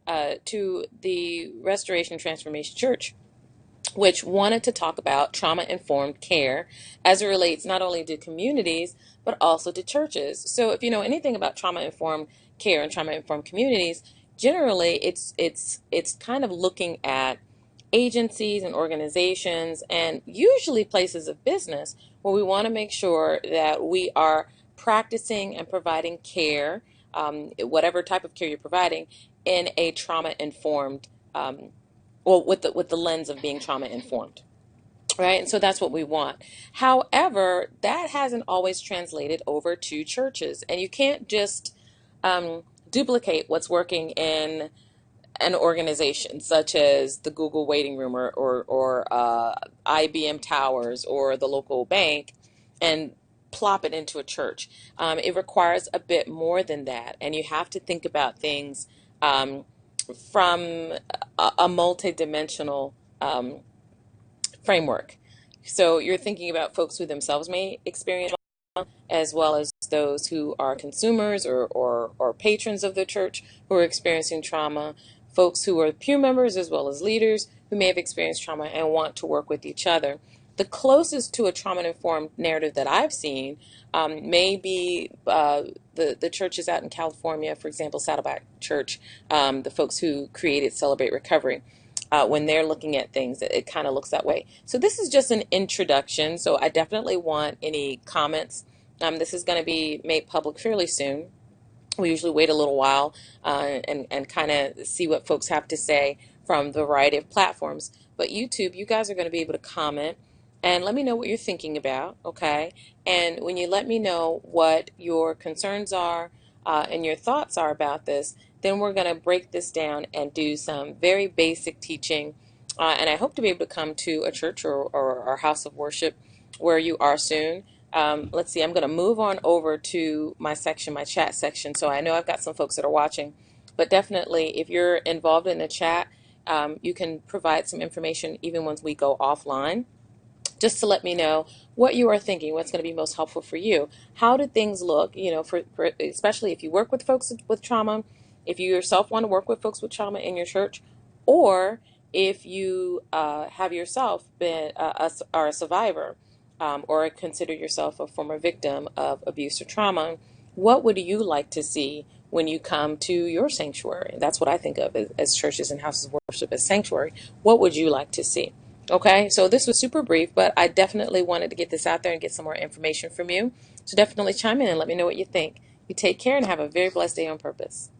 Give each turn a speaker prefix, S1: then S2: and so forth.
S1: to the Restoration Transformation Church, which wanted to talk about trauma-informed care as it relates not only to communities, but also to churches. So if you know anything about trauma-informed care and trauma-informed communities, generally it's kind of looking at agencies and organizations and usually places of business where we want to make sure that we are practicing and providing care, whatever type of care you're providing, in a trauma-informed well, with the lens of being trauma informed, right? And so that's what we want. However, that hasn't always translated over to churches, and you can't just duplicate what's working in an organization such as the Google waiting room or IBM Towers or the local bank and plop it into a church. It requires a bit more than that, and you have to think about things from a multidimensional framework. So you're thinking about folks who themselves may experience trauma, as well as those who are consumers or patrons of the church who are experiencing trauma, folks who are pew members as well as leaders who may have experienced trauma and want to work with each other. The closest to a trauma-informed narrative that I've seen may be the churches out in California, for example, Saddleback Church, the folks who created Celebrate Recovery. When they're looking at things, it kind of looks that way. So this is just an introduction, so I definitely want any comments. This is going to be made public fairly soon. We usually wait a little while and kind of see what folks have to say from the variety of platforms. But YouTube, you guys are going to be able to comment and let me know what you're thinking about, okay? And when you let me know what your concerns are and your thoughts are about this, then we're going to break this down and do some very basic teaching. And I hope to be able to come to a church or house of worship where you are soon. Let's see, I'm going to move on over to my section, my chat section. So I know I've got some folks that are watching, but definitely if you're involved in the chat, you can provide some information even once we go offline, just to let me know what you are thinking, what's going to be most helpful for you. How do things look, you know, for especially if you work with folks with trauma, if you yourself want to work with folks with trauma in your church, or if you have yourself been are a survivor or consider yourself a former victim of abuse or trauma, what would you like to see when you come to your sanctuary? That's what I think of as churches and houses of worship as sanctuary. What would you like to see? Okay, so this was super brief, but I definitely wanted to get this out there and get some more information from you. So definitely chime in and let me know what you think. You take care and have a very blessed day on purpose.